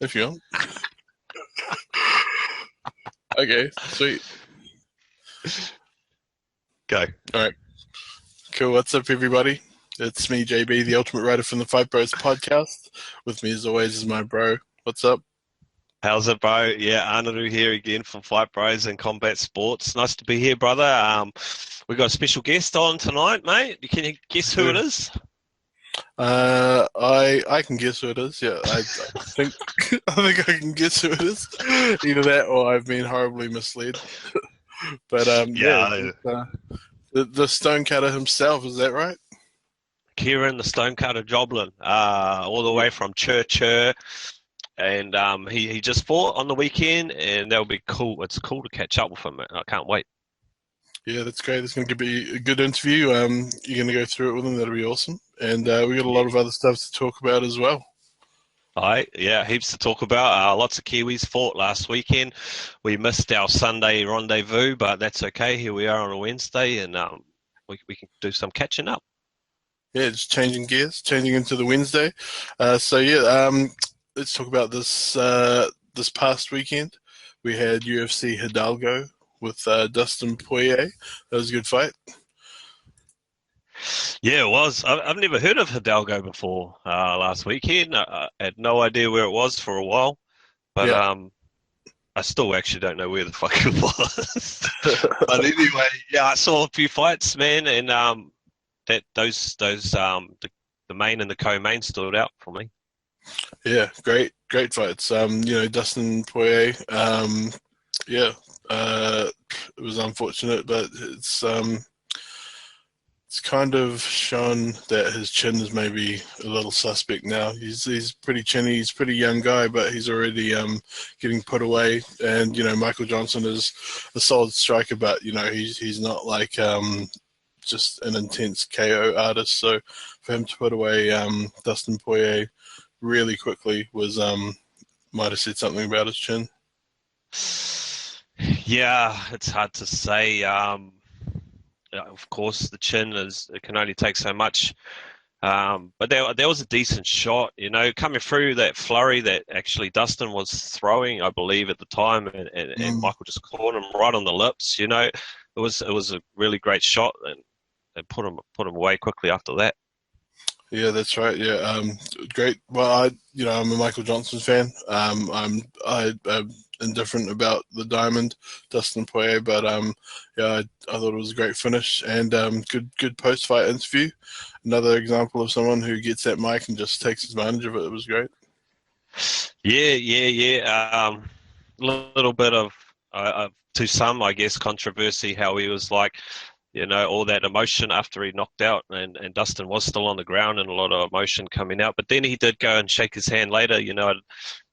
if you want. Okay, sweet. Go. All right, cool. What's up, everybody? It's me, JB, the Ultimate Writer from the Fight Bros podcast. With me, as always, is my bro. What's up? How's it, bro? Yeah, Anaru here again from Fight Bros and Combat Sports. Nice to be here, brother. We got a special guest on tonight, mate. Can you guess who it Yeah. is? I can guess who it is. Yeah, I think I think I can guess who it is. Either that or I've been horribly misled. But yeah, Yeah, it's, the Stonecutter himself. Is that right? Kieran, the Stonecutter Joblin, all the Yeah. way from Church, and he just fought on the weekend, and that'll be cool. It's cool to catch up with him, man. I can't wait. Yeah, that's great. It's going to be a good interview. You're going to go through it with him. That'll be awesome. And we got a lot of other stuff to talk about as well. All right, yeah, heaps to talk about. Lots of Kiwis fought last weekend. We missed our Sunday rendezvous, but that's okay. Here we are on a Wednesday, and we can do some catching up. Yeah, just changing gears, changing into the Wednesday. Let's talk about this past weekend. We had UFC Hidalgo with Dustin Poirier. That was a good fight. Yeah, it was. I've never heard of Hidalgo before last weekend. I had no idea where it was for a while, but Yeah. I still actually don't know where the fuck it was. But anyway, yeah, I saw a few fights, man, and the main and the co-main stood out for me. Yeah, great fights. Dustin Poirier. Yeah, it was unfortunate, but it's kind of shown that his chin is maybe a little suspect now. He's pretty chinny. He's a pretty young guy, but he's already getting put away. And Michael Johnson is a solid striker, but he's not like just an intense KO artist. So for him to put away Dustin Poirier really quickly was might have said something about his chin. Yeah, it's hard to say. Of course, the chin is it can only take so much. But there was a decent shot, coming through that flurry that actually Dustin was throwing, I believe, at the time, and Mm. Michael just caught him right on the lips. It was a really great shot, and put him away quickly after that. Yeah, that's right. Yeah, great. Well, I'm a Michael Johnson fan. I'm indifferent about the diamond, Dustin Poirier, but yeah, I thought it was a great finish and good post fight interview. Another example of someone who gets that mic and just takes advantage of it. It was great. Yeah, yeah, yeah. Little bit of, to some, I guess, controversy how he was like, all that emotion after he knocked out, and Dustin was still on the ground and a lot of emotion coming out. But then he did go and shake his hand later.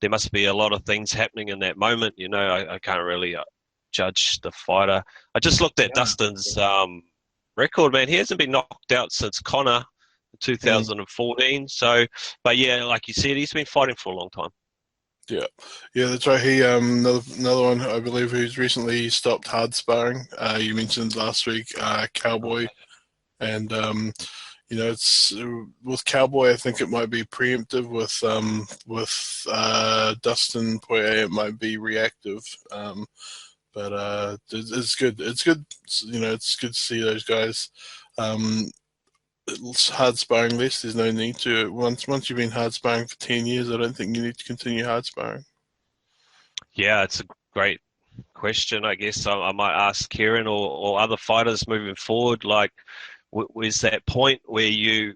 There must be a lot of things happening in that moment. I can't really judge the fighter. I just looked at Yeah. Dustin's record, man. He hasn't been knocked out since Connor in Mm. 2014. So, but yeah, like you said, he's been fighting for a long time. Yeah, yeah, that's right. He another one I believe who's recently stopped hard sparring. You mentioned last week, Cowboy, and it's with Cowboy. I think it might be preemptive. With Dustin Poirier, it might be reactive. But it's good. It's good. It's good to see those guys. Um, it's hard sparring less. There's no need to. Once you've been hard sparring for 10 years, I don't think you need to continue hard sparring. Yeah, it's a great question. I guess I might ask Kieran or other fighters moving forward, like, was that point where do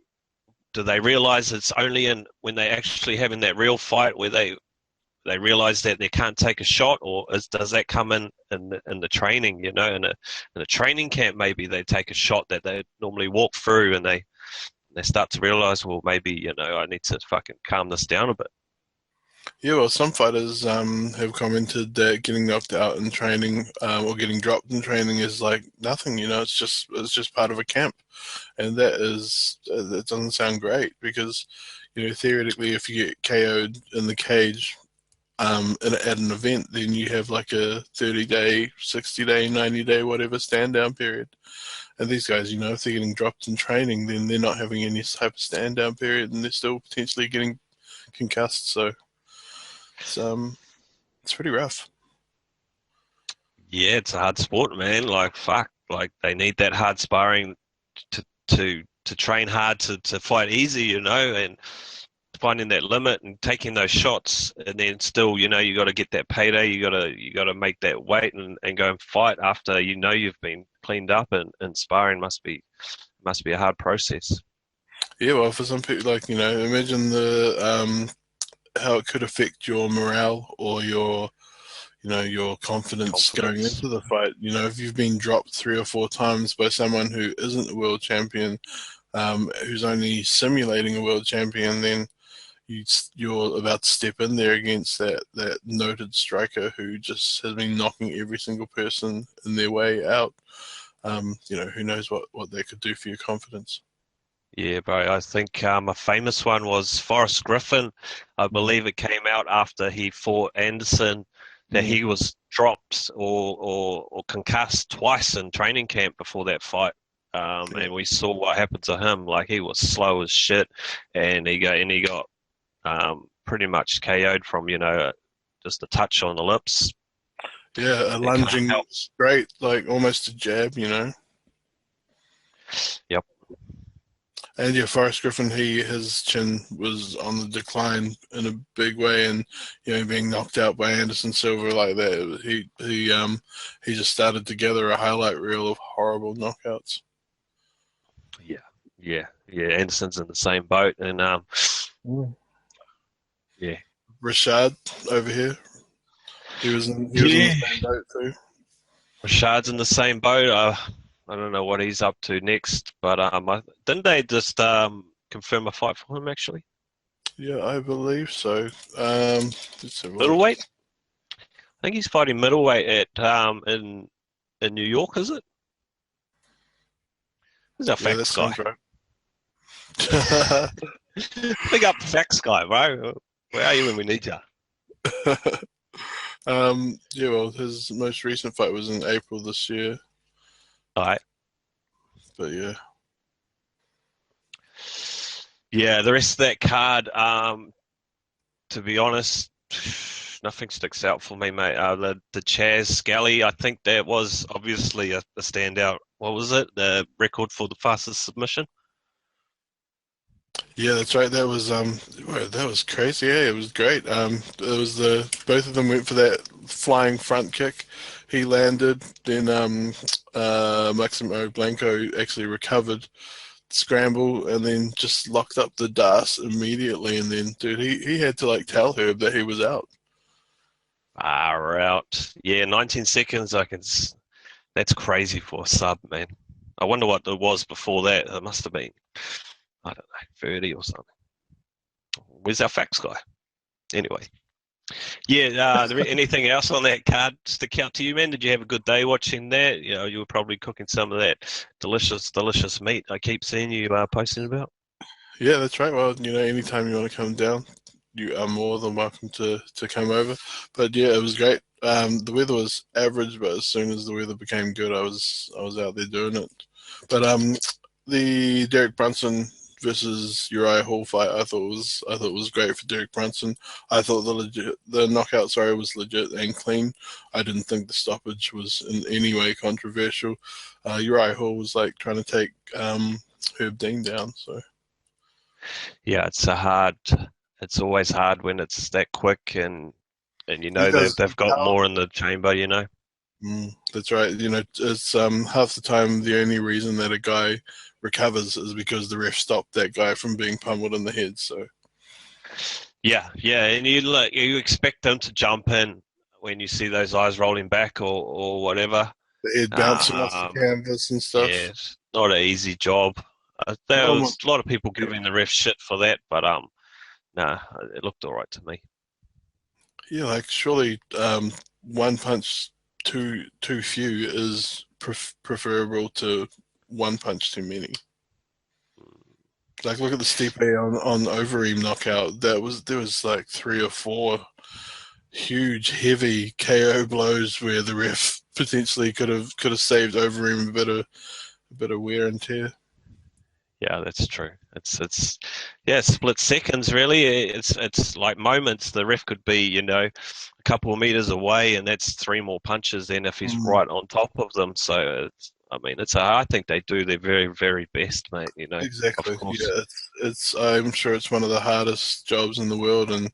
they realize it's only in when they actually having that real fight where they realize that they can't take a shot, or does that come in the training, in a training camp, maybe they take a shot that they normally walk through, and they start to realize, well, maybe, I need to fucking calm this down a bit. Yeah, well, some fighters have commented that getting knocked out in training or getting dropped in training is like nothing. It's just part of a camp, and that doesn't sound great because theoretically, if you get KO'd in the cage at an event, then you have like a 30-day, 60-day, 90-day, whatever stand down period. And these guys, if they're getting dropped in training, then they're not having any type of stand down period, and they're still potentially getting concussed. So. It's it's pretty rough. Yeah, it's a hard sport, man. Like fuck, like they need that hard sparring to train hard to fight easy, and finding that limit and taking those shots, and then still, you got to get that payday. You got to make that weight and go and fight after you've been cleaned up, and sparring must be a hard process. Yeah, well, for some people, like imagine the how it could affect your morale or your confidence going Confidence. into the fight. If you've been dropped 3 or 4 times by someone who isn't a world champion, who's only simulating a world champion, then you're about to step in there against that noted striker who just has been knocking every single person in their way out. Who knows what they could do for your confidence. Yeah, bro. I think a famous one was Forrest Griffin. I Mm, believe it came out after he fought Anderson that mm, he was dropped or concussed twice in training camp before that fight. yeah, And we saw what happened to him. Like he was slow as shit, and he got pretty much KO'd from just a touch on the lips. yeah, a It can't lunging help. straight, like almost a jab. Yep. And yeah, Forrest Griffin, his chin was on the decline in a big way, and being knocked out by Anderson Silva like that, he just started to gather a highlight reel of horrible knockouts. Yeah. Yeah. Yeah. Anderson's in the same boat, and Mm. yeah. Rashad over here, he was in the Yeah. same boat too. Rashad's in the same boat. I don't know what he's up to next, but didn't they just confirm a fight for him actually? Yeah, I believe so. Let's have a look. Middleweight? I think he's fighting middleweight at in New York, is it? Who's our Yeah, that facts guy? sounds right. Big up the facts guy, bro. Where are you when we need you? Yeah, well, his most recent fight was in April this year, All right. but yeah. Yeah, the rest of that card, to be honest, nothing sticks out for me, mate. The Chaz Scally, I think that was obviously a standout. What was it? The record for the fastest submission? Yeah, that's right. That was crazy. Yeah, it was great. It was the both of them went for that flying front kick. He landed, then Maximo Blanco actually recovered, scramble, and then just locked up the Das immediately. And then, dude, he had to like tell Herb that he was out. Far out. Yeah, 19 seconds. That's crazy for a sub, man. I wonder what it was before that. It must have been, I don't know, 30 or something. Where's our facts guy? Anyway. Yeah, anything else on that card stick out to you, man? Did you have a good day watching that? You were probably cooking some of that delicious, delicious meat I keep seeing you posting about. Yeah, that's right. Well, anytime you want to come down, you are more than welcome to come over. But yeah, it was great. The weather was average, but as soon as the weather became good, I was out there doing it. But the Derek Brunson versus Uriah Hall fight, I thought was great for Derek Brunson. I thought the knockout, sorry, was legit and clean. I didn't think the stoppage was in any way controversial. Uriah Hall was like trying to take Herb Dean down, so. Yeah, it's always hard when it's that quick and He they've does they've got more in the chamber. That's right. It's half the time the only reason that a guy recovers is because the ref stopped that guy from being pummeled in the head. So Yeah, yeah, and you expect them to jump in when you see those eyes rolling back or whatever. the head bouncing off the Um, canvas and yeah, stuff. it's not an easy job. There Oh my, was a lot of people giving the ref shit for that, but nah, it looked all right to me. yeah, like surely one punch too few is preferable to one punch too many. Like look at the Stipe on Overeem knockout. There was like 3 or 4 huge, heavy KO blows where the ref potentially could have saved Overeem a bit of wear and tear. Yeah, that's true. It's yeah, split seconds really. It's like moments. The ref could be, a couple of meters away, and that's three more punches than if he's Mm. right on top of them. So I mean, I think they do their very, very best, mate. Of Exactly. course. Yeah, it's. I'm sure it's one of the hardest jobs in the world, and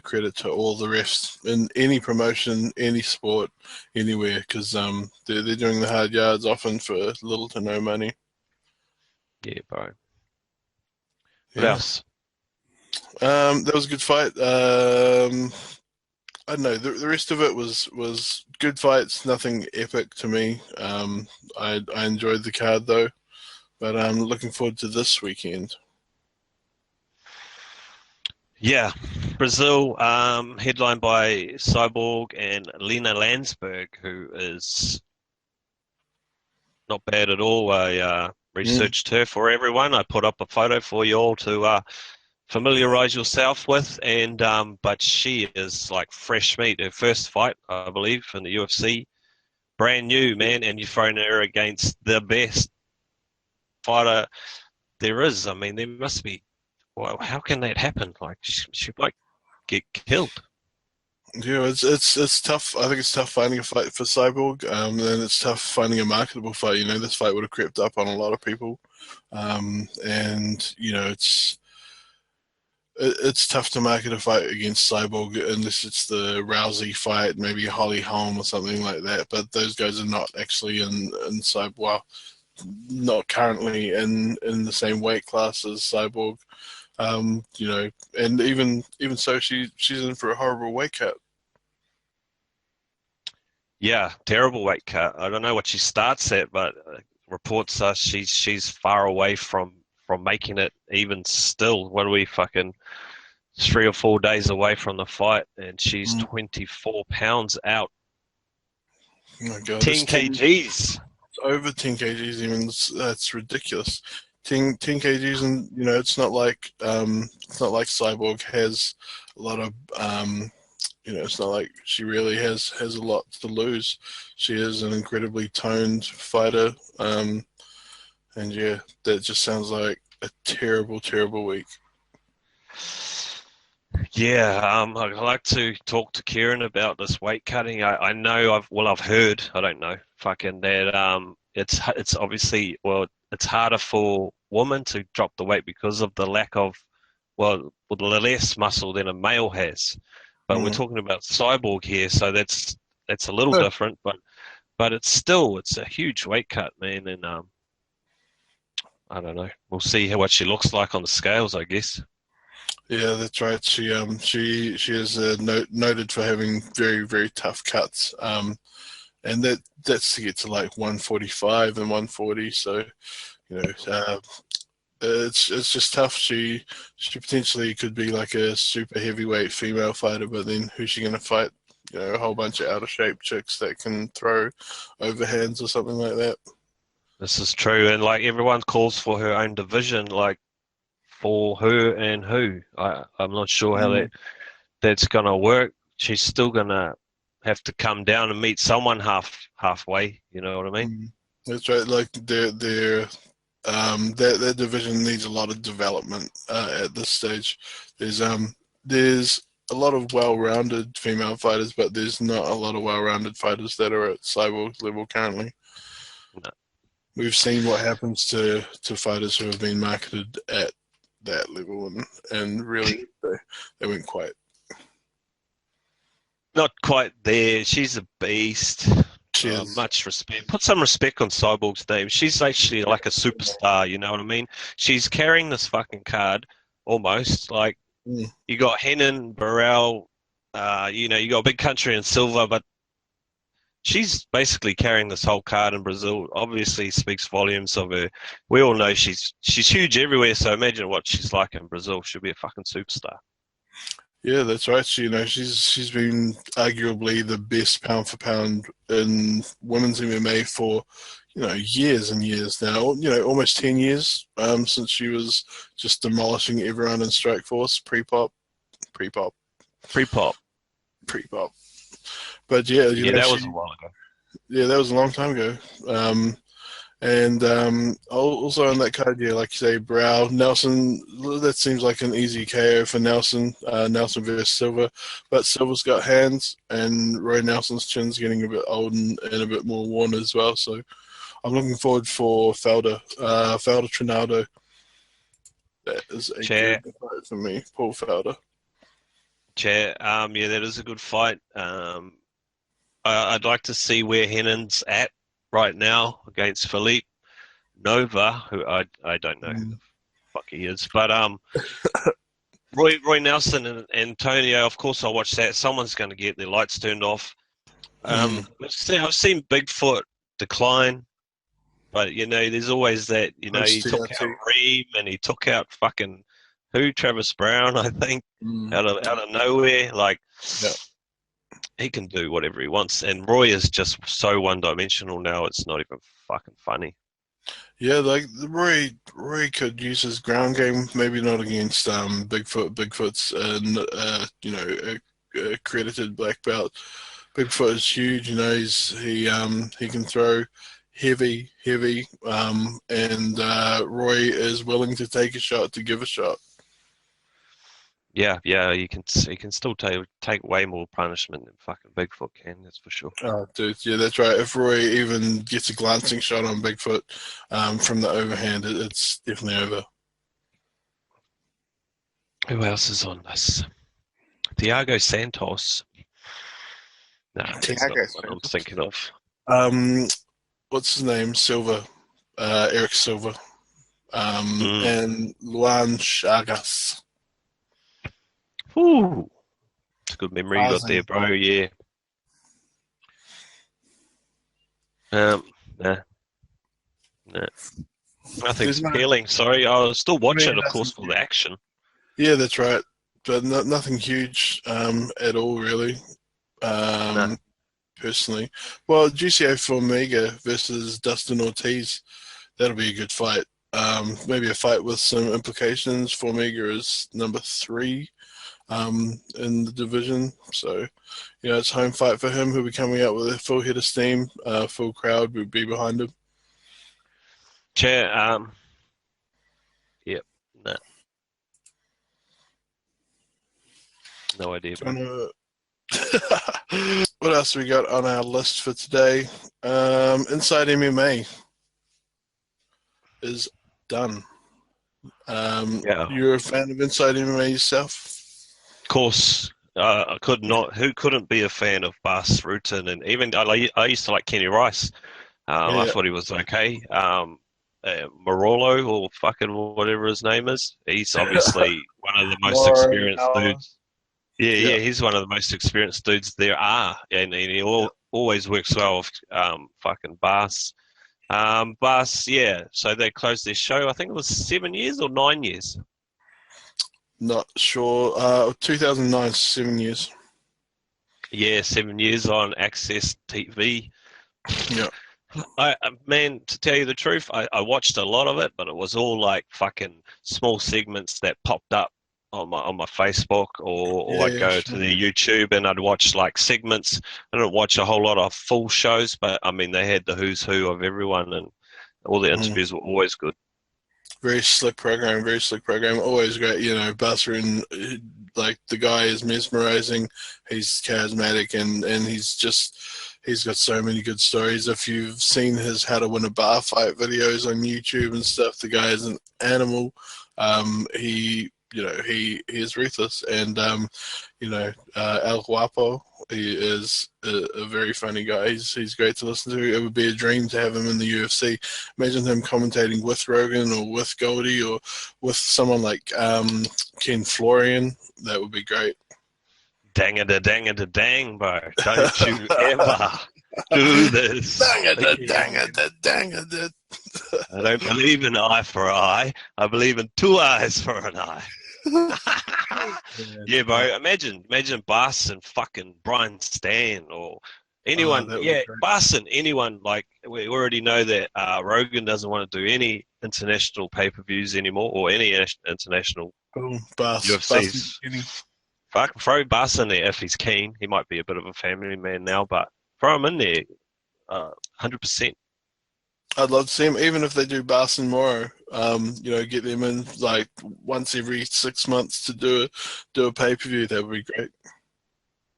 credit to all the refs in any promotion, any sport, anywhere, because they're doing the hard yards often for little to no money. Yeah, bro. What Yeah. else? That was a good fight. I don't know. The rest of it was good fights. Nothing epic to me. I enjoyed the card though, but I'm looking forward to this weekend. Yeah, Brazil, headlined by Cyborg and Lena Landsberg, who is not bad at all. I Mm. researched her for everyone. I put up a photo for you all to familiarize yourself with, and but she is like fresh meat. Her first fight, I believe, in the UFC, brand new, man, and you've thrown her against the best fighter there is. I mean, there must be. Well, how can that happen? Like, she might get killed. Yeah, it's tough. I think it's tough finding a fight for Cyborg. And it's tough finding a marketable fight. This fight would have crept up on a lot of people. And it's tough to market a fight against Cyborg unless it's the Rousey fight, maybe Holly Holm or something like that. But those guys are not actually in Cyborg. Well, not currently in the same weight class as Cyborg. And even so, she's in for a horrible weight cut. Yeah, terrible weight cut. I don't know what she starts at, but reports are she's far away from making it. Even still, what are we fucking 3 or 4 days away from the fight, and she's Mm. 24 pounds out, Oh my God, this 10 10 kgs. over 10 kgs even. That's ridiculous. 10 kgs, and it's not like Cyborg has a lot of it's not like she really has a lot to lose. She is an incredibly toned fighter, and yeah, that just sounds like a terrible, terrible week. Yeah, I'd like to talk to Kieran about this weight cutting. I know I've heard, I don't know, fucking that it's obviously, well, it's harder for women to drop the weight because of the lack of, well, the less muscle than a male has. But we're Mm. talking about cyborg here, so that's a little different, but it's a huge weight cut, man, and I don't know. We'll see what she looks like on the scales, I guess. Yeah, that's right. She is noted for having very, very tough cuts. And that's to get to like 145 and 140. So it's just tough. She potentially could be like a super heavyweight female fighter, but then who's she gonna fight? A whole bunch of out of shape chicks that can throw overhands or something like that. This is true, and like everyone calls for her own division, like for her and who. I'm not sure how Mm, that's gonna work. She's still gonna have to come down and meet someone halfway. You know what I mean? mm. That's right. Like that division needs a lot of development at this stage. There's a lot of well-rounded female fighters, but there's not a lot of well-rounded fighters that are at cyborg level currently. No, We've seen what happens to fighters who have been marketed at that level, and really they weren't quite. not quite there. She's a beast. Cheers. Much respect. Put some respect on Cyborg's name. She's actually like a superstar. You know what I mean? She's carrying this fucking card almost like. Mm, You got Henan, Burrell, you got Big Country and Silva, but she's basically carrying this whole card in Brazil. Obviously speaks volumes of her. We all know she's huge everywhere, so imagine what she's like in Brazil. She'll be a fucking superstar. yeah, that's right. She's been arguably the best pound for pound in women's MMA for years and years now. Almost 10 years since she was just demolishing everyone in Strikeforce pre-pop, pre-pop, Pre-pop. pre-pop. But yeah, Yeah, that was a while ago. yeah, that was a long time ago. Um, And also on that card, yeah, like you say, Brow, Nelson, that seems like an easy KO for Nelson. Nelson versus Silva. But Silva's got hands, and Roy Nelson's chin's getting a bit old and a bit more worn as well. So I'm looking forward for Felder, Felder Trinaldo. That is a Chair, good fight for me, Paul Felder. chair. Yeah, that is a good fight. I'd like to see where Hennon's at right now against Philippe Nova, who I don't know who the Mm. fuck he is, but Roy Nelson and Antonio. Of course, I'll watch that. Someone's going to get their lights turned off. Mm. I've seen Bigfoot decline, but there's always that. He Post took out TRT. Reem and he took out fucking who? Travis Brown, I think, Mm. out of nowhere. Like Yeah. he can do whatever he wants, and Roy is just so one dimensional now. It's not even fucking funny. Yeah, like Roy could use his ground game, maybe not against Bigfoot. Bigfoot's accredited black belt. Bigfoot is huge, he can throw heavy, and Roy is willing to take a shot to give a shot. Yeah, yeah, he can still take way more punishment than fucking Bigfoot can. That's for sure. Oh, dude, yeah, that's right. If Roy even gets a glancing shot on Bigfoot from the overhand, it's definitely over. Who else is on this? Thiago Santos. Nah, that's not Tiago the one I'm thinking of. Um, what's his name? Silva, Eric Silva, Mm. and Luan Chagas. Ooh, it's a good memory you got there, Ozzy. bro. Yeah. Nah, nah. Nothing's There's no, appealing. Sorry, I'll still watch really it, of course, nothing. for the action. Yeah, that's right. But nothing huge at all, really. Nah. Um, personally, well, GCA Formiga versus Dustin Ortiz. That'll be a good fight. Maybe a fight with some implications. Formiga is number three in the division, so it's home fight for him. He'll be coming out with a full head of steam. Full crowd will be behind him. Chair. Yep. Nah. No idea, bro. What else we got on our list for today? Inside MMA is done. Yeah. You're a fan of Inside MMA yourself? Of course, I could not. Who couldn't be a fan of Bas Rutten? And even I used to like Kenny Rice. I Yeah. thought he was okay. Marolo or fucking whatever his name is. He's obviously one of the most More experienced power. dudes. Yeah, Yeah. yeah, he's one of the most experienced dudes there are, and he always works well with fucking Bas. Bas, yeah. So they closed their show. I think it was 7 years or 9 years. Not sure. 2009, 7 years. Yeah, 7 years on Access TV. Yeah. Man, to tell you the truth, I watched a lot of it, but it was all like fucking small segments that popped up on my Facebook, or Yeah, I'd yeah, go to sure. the YouTube and I'd watch like segments. I didn't watch a whole lot of full shows, but I mean they had the who's who of everyone, and all the Mm. interviews were always good. Very slick program, very slick program. Always great, Buster and like the guy is mesmerizing. He's charismatic and he's got so many good stories. If you've seen his How to Win a Bar Fight videos on YouTube and stuff, the guy is an animal. He is ruthless, and El Guapo. He is a very funny guy. He's great to listen to. It would be a dream to have him in the UFC. Imagine him commentating with Rogan or with Goldie or with someone like Ken Florian. That would be great. Dang it, a dang it, a dang, bro! Don't you ever do this Dang it, dang again. it, dang it. I don't believe in eye for eye. I believe in two eyes for an eye. Man, Yeah, bro. Imagine Bas and fucking Brian Stan or oh, anyone. that would be Yeah, great. Bas and anyone. Like we already know that Rogan doesn't want to do any international pay-per-views anymore or any international Boom, Bass UFCs. Kenny. Fuck, throw Bas in there if he's keen. He might be a bit of a family man now, but throw him in there, 100%. I'd love to see him, even if they do Bass and Morrow. Get them in like once every 6 months to do a pay-per-view. That would be great.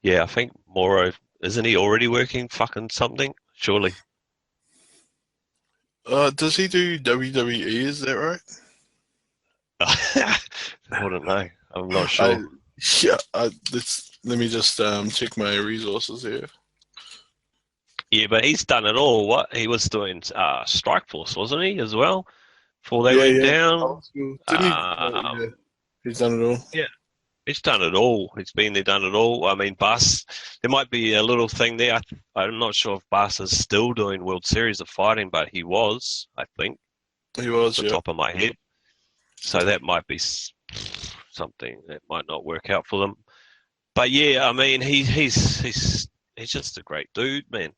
Yeah, I think Moro, isn't he already working fucking something? Surely. Does he do WWE? Is that right? I wouldn't know. I'm not I sure. yeah. Let me just check my resources here. Yeah, but he's done it all. What he was doing, Strike Force, wasn't he, as well? Before they Yeah, went yeah. down. Old school. Didn't he? Yeah, Um, he's done it all. yeah, he's done it all. He's been there, done it all. I mean, Bus, there might be a little thing there. I'm not sure if Bus is still doing World Series of Fighting, but he was, I think, He off was, the yeah. top of my head. So that might be something that might not work out for them. But yeah, I mean, he's just a great dude, man.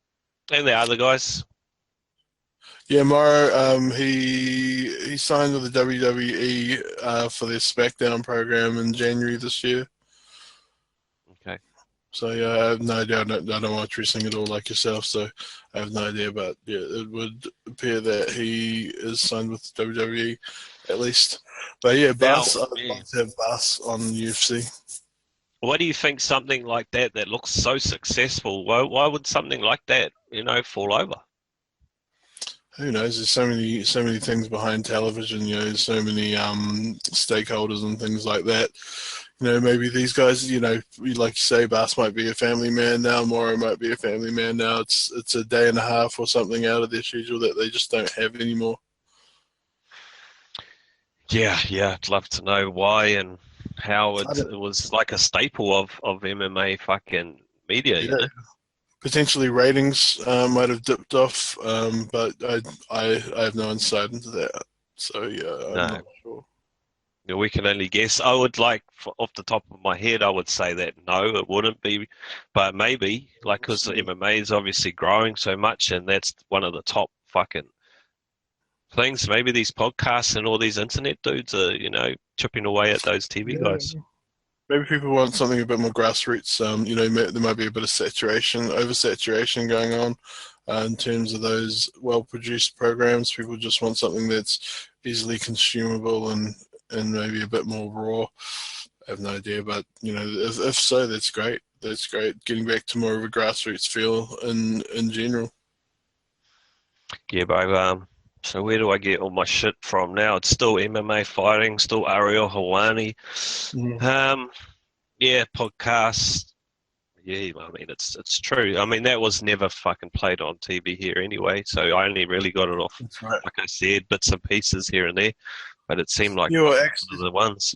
And the other guys, Yeah, Morrow. He signed with the WWE for their SmackDown program in January this year. okay. So yeah, I have no idea. I don't watch wrestling at all, like yourself. So I have no idea. But yeah, it would appear that he is signed with WWE at least. But yeah, Now, Bass. I'd yeah. love to have Bass on UFC. Why do you think something like that looks so successful? Why would something like that, fall over? Who knows? There's so many things behind television. There's so many stakeholders and things like that. Maybe these guys. Like you say, Bass might be a family man now. Morrow might be a family man now. It's a day and a half or something out of their schedule that they just don't have anymore. Yeah, yeah, I'd love to know why and how I it don't, was like a staple of MMA fucking media, yeah, potentially ratings might have dipped off, but I have no insight into that. So yeah, I'm No, not sure. yeah, we can only guess. I would like, off the top of my head, I would say that no, it wouldn't be, but maybe, like, because MMA is obviously growing so much, and that's one of the top fucking things. Maybe these podcasts and all these internet dudes are, chipping away at those TV Yeah, guys. maybe people want something a bit more grassroots. There might be a bit of saturation, oversaturation going on in terms of those well-produced programs. People just want something that's easily consumable and maybe a bit more raw. I have no idea, but if so, that's great. That's great. Getting back to more of a grassroots feel in general. Yeah, bro. So where do I get all my shit from now? It's still MMA fighting, still Ariel Helwani. Mm. Um, yeah, podcast. Yeah, I mean it's true. I mean that was never fucking played on TV here anyway, so I only really got it off, That's right. like I said, bits and pieces here and there. But it seemed like You know, one of the ones.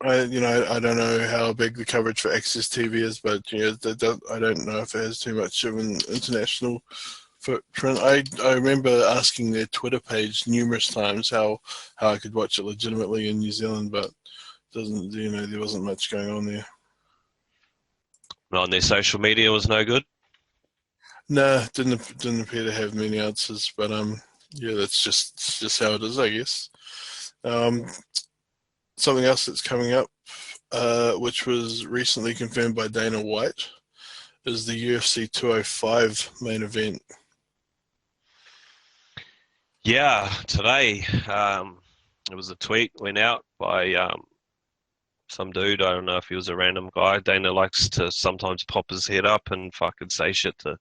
I don't know how big the coverage for Access TV is, but I don't know if it has too much of an international footprint. I remember asking their Twitter page numerous times how I could watch it legitimately in New Zealand, but doesn't there wasn't much going on there. On their social media was no good. No, didn't appear to have many answers, but yeah, it's just how it is, I guess. Um, Something else that's coming up, which was recently confirmed by Dana White, is the UFC 205 main event. Yeah, today it was a tweet went out by some dude. I don't know if he was a random guy. Dana likes to sometimes pop his head up and fucking say shit to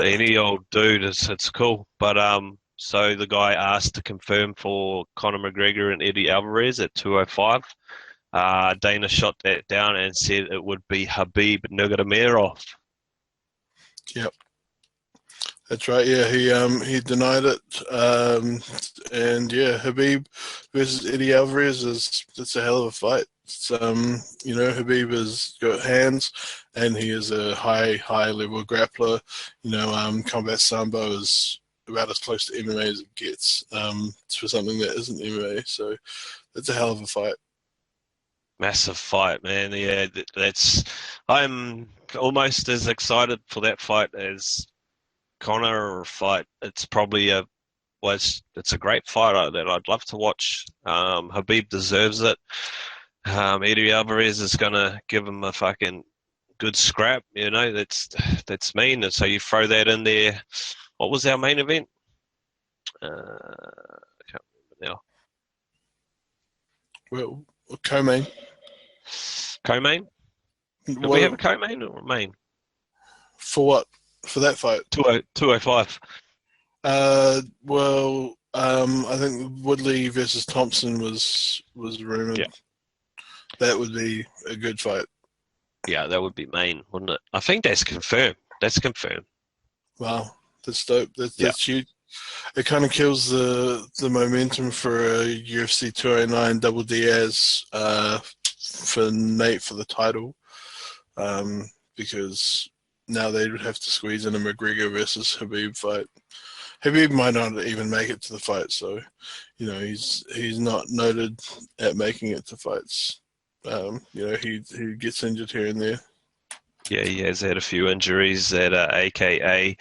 any old dude. It's cool. But so the guy asked to confirm for Conor McGregor and Eddie Alvarez at 205. Dana shot that down and said it would be Habib Nurmagomedov. Yep, that's right. Yeah, he denied it, and yeah, Habib versus Eddie Alvarez is it's a hell of a fight. Habib has got hands, and he is a high level grappler. Combat sambo is about as close to MMA as it gets for something that isn't MMA. So it's a hell of a fight. Massive fight, man. Yeah, that's. I'm almost as excited for that fight as Connor fight. It's probably it's a great fight that I'd love to watch. Habib deserves it. Eddie Alvarez is gonna give him a fucking good scrap. That's mean. And so you throw that in there. What was our main event? I can't remember Well, co-main. now. Co-main? Did we have a What co-main or a main? for what for that fight? 205. I think Woodley versus Thompson was rumored. Yeah. That would be a good fight. Yeah, that would be main, wouldn't it? I think that's confirmed. That's confirmed. Wow, that's dope. Yeah. That's huge. It kind of kills the momentum for a UFC 209 Double Diaz for Nate for the title, because now they would have to squeeze in a McGregor versus Habib fight. Habib might not even make it to the fight, so he's not noted at making it to fights. He gets injured here and there. Yeah, he has had a few injuries that AKA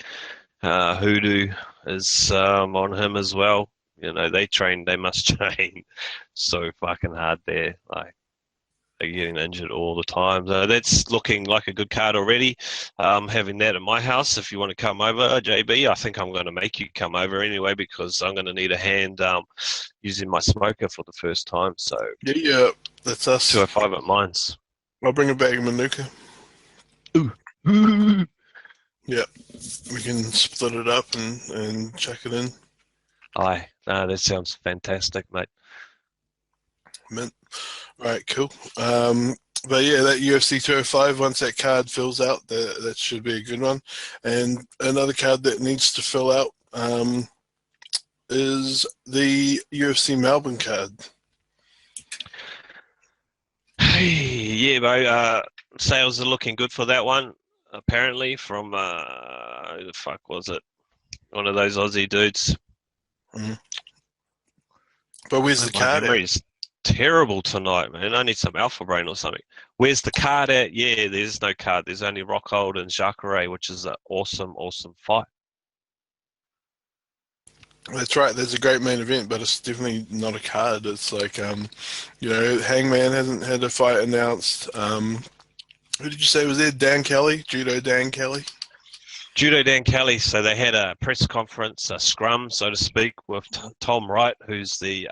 Hoodoo is on him as well. They must train so fucking hard there. Like, they're getting injured all the time. So that's looking like a good card already. Having that at my house, if you want to come over, JB, I think I'm going to make you come over anyway because I'm going to need a hand using my smoker for the first time. So Yeah, that's us. 205 at mine's. I'll bring a bag of Manuka. Ooh. Yeah, we can split it up and chuck it in. Aye, that sounds fantastic, mate. Mint. Right, cool. But yeah, that UFC 205, once that card fills out, that should be a good one. And another card that needs to fill out is the UFC Melbourne card. Yeah, bro. Sales are looking good for that one. Apparently, from who the fuck was it? One of those Aussie dudes. Mm. But where's the My card memory at? is terrible tonight, man. I need some Alpha Brain or something. Where's the card at? Yeah, there's no card. There's only Rockhold and Jacare, which is an awesome, awesome fight. That's right. There's a great main event, but it's definitely not a card. It's like, Hangman hasn't had a fight announced. Who did you say was there? Dan Kelly, Judo Dan Kelly. Judo Dan Kelly. So they had a press conference, a scrum, so to speak, with Tom Wright, who's the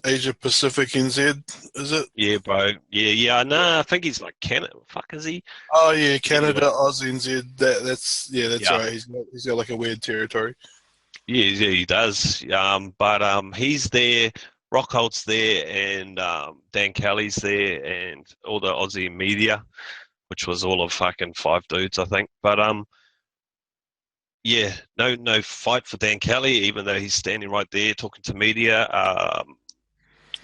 Asia Pacific NZ, is it? yeah, bro. Yeah. No, I think he's like Canada. Fuck, is he? Oh yeah, Canada, Anyway, Aussie, NZ. That's yeah. right. He's got like a weird territory. Yeah, he does. But he's there, Rockhold's there, and Dan Kelly's there, and all the Aussie media, which was all of fucking five dudes, I think. But yeah, no fight for Dan Kelly, even though he's standing right there talking to media.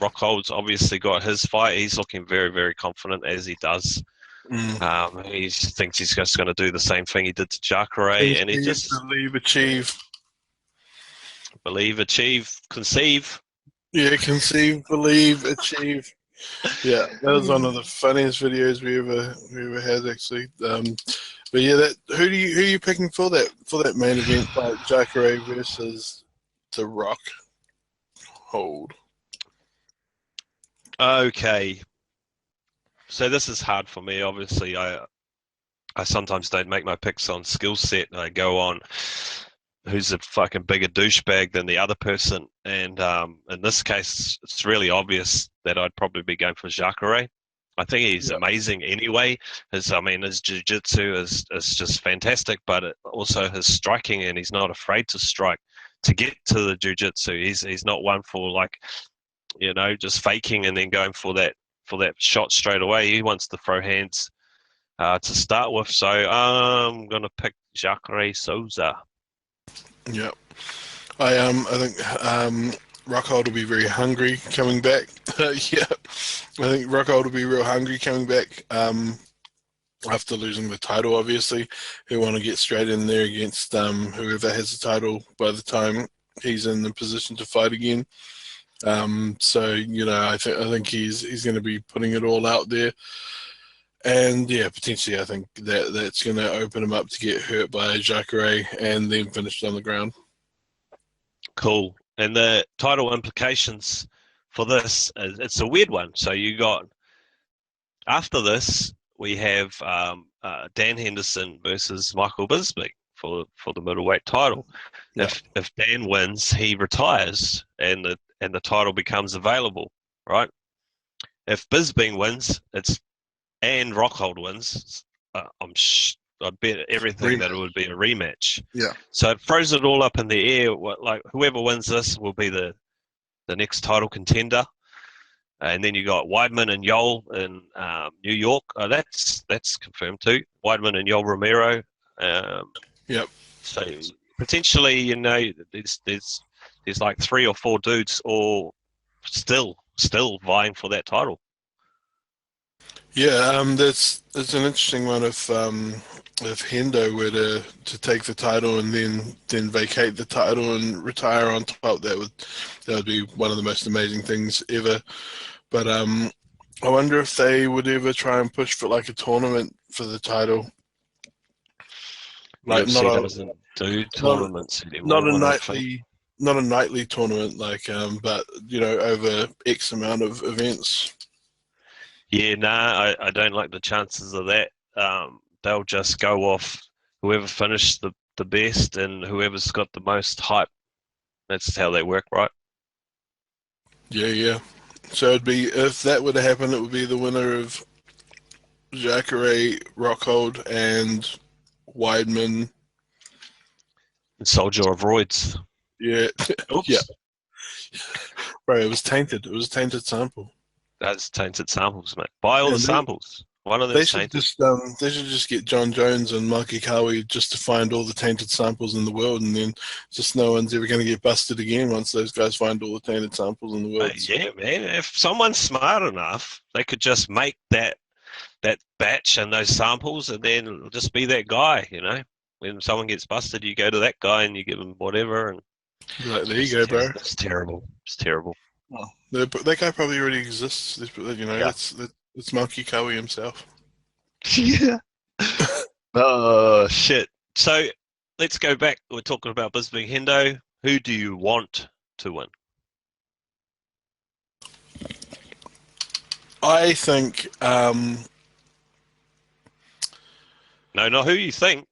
Rockhold's obviously got his fight. He's looking very, very confident as he does. He thinks he's just going to do the same thing he did to Jacare, and he just believe, achieve. believe, achieve, conceive. Yeah, conceive, believe, achieve. Yeah, that was one of the funniest videos we ever had actually. But yeah, who are you picking for that main event fight, Jacare versus The Rock Hold? Okay, so this is hard for me. Obviously, I sometimes don't make my picks on skill set. I go on who's a fucking bigger douchebag than the other person. And in this case, it's really obvious that I'd probably be going for Jacare. I think he's amazing anyway. His jiu-jitsu is just fantastic, but also his striking, and he's not afraid to strike to get to the jiu-jitsu. He's not one for just faking and then going for that shot straight away. He wants to throw hands to start with. So I'm gonna pick Jacare Souza. Yeah, I think Rockhold will be very hungry coming back. Yeah, I think Rockhold will be real hungry coming back after losing the title. Obviously, he'll want to get straight in there against whoever has the title by the time he's in the position to fight again. So I think he's going to be putting it all out there. And yeah, potentially I think that's going to open him up to get hurt by Jacare and then finished on the ground. Cool. And the title implications for this, it's a weird one. So you got, after this, we have Dan Henderson versus Michael Bisping for the middleweight title. Yeah. If Dan wins, he retires, and the title becomes available, right? If Bisping wins, and Rockhold wins, I bet everything that it Rematch. would be a rematch. Yeah. So it throws it all up in the air. Like whoever wins this will be the next title contender. And then you got Weidman and Yoel in New York. That's confirmed too. Weidman and Yoel Romero. Um, Yep. so potentially, there's like 3 or 4 dudes all still vying for that title. Yeah, that's an interesting one. If Hendo were to take the title and then vacate the title and retire on top, that would be one of the most amazing things ever. But I wonder if they would ever try and push for like a tournament for the title, like UFC doesn't do not tournaments not a anymore, I don't think. nightly not a nightly tournament, like but over X amount of events. Yeah, nah, I don't like the chances of that. They'll just go off whoever finished the best and whoever's got the most hype. That's how they work, right? Yeah, yeah. So it'd be if that were to happen, it would be the winner of Jacare, Rockhold, and Weidman. And Soldier of Roids. Yeah, yeah. Oops. Right, it was tainted. It was a tainted sample, That's tainted samples, mate. Buy all the and samples. One of they them's should tainted. just get John Jones and Mikey Cowie just to find all the tainted samples in the world, and then just no one's ever going to get busted again once those guys find all the tainted samples in the world. So, Yeah, man. If someone's smart enough, they could just make that batch and those samples, and then it'll just be that guy. When someone gets busted, you go to that guy and you give him whatever, and be like, there you go, bro. it's terrible. It's terrible. Oh. That guy probably already exists. Yeah. That's Mikey Cowie himself. Yeah. Oh shit. So let's go back. We're talking about Bisping Hendo. Who do you want to win? I think No, not who you think.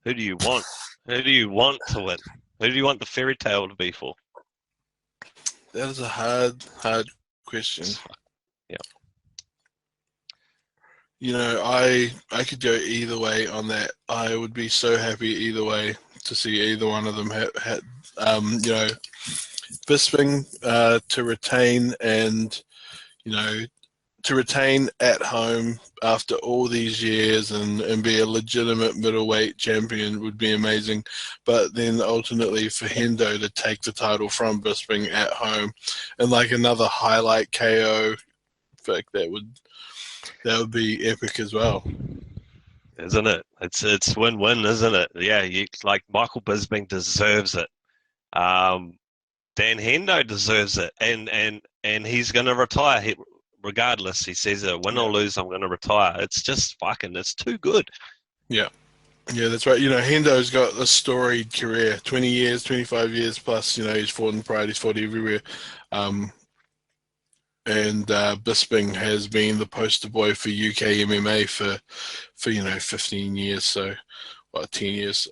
Who do you want? Who do you want to win? Who do you want the fairy tale to be for? that is a hard question. Yeah. I could go either way on that. I would be so happy either way to see either one of them had Bisping to retain and you know to retain at home after all these years and be a legitimate middleweight champion would be amazing. But then ultimately for Hendo to take the title from Bisping at home and like another highlight KO, fact that would be epic as well. Isn't it? It's win-win, isn't it? Yeah, like Michael Bisping deserves it. Um, Dan Hendo deserves it, and he's going to retire regardless. He says, "Win Yeah. or lose, I'm going to retire." It's just fucking. It's too good. Yeah. Yeah, that's right. Hendo's got a storied career, 20 years, 25 years plus. He's fought in Pride, he's fought everywhere. Um, and Bisping has been the poster boy for UK MMA for 15 years, so 10 years.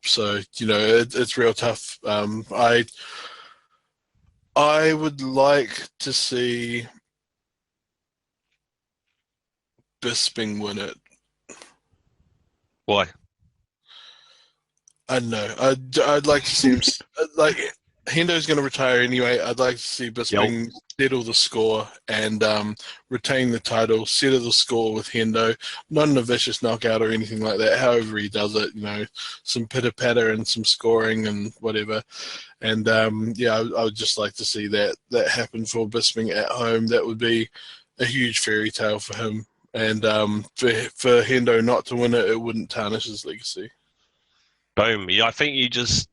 So it's real tough. I would like to see Bisping win it. Why? I don't know. I'd like to see him like Hendo's going to retire anyway. I'd like to see Yo, Bisping settle the score and retain the title, settle the score with Hendo. Not in a vicious knockout or anything like that. However he does it, some pitter patter and some scoring and whatever. And I would just like to see that happen for Bisping at home. That would be a huge fairy tale for him. And for Hendo not to win it, it wouldn't tarnish his legacy. boom. Yeah, I think you just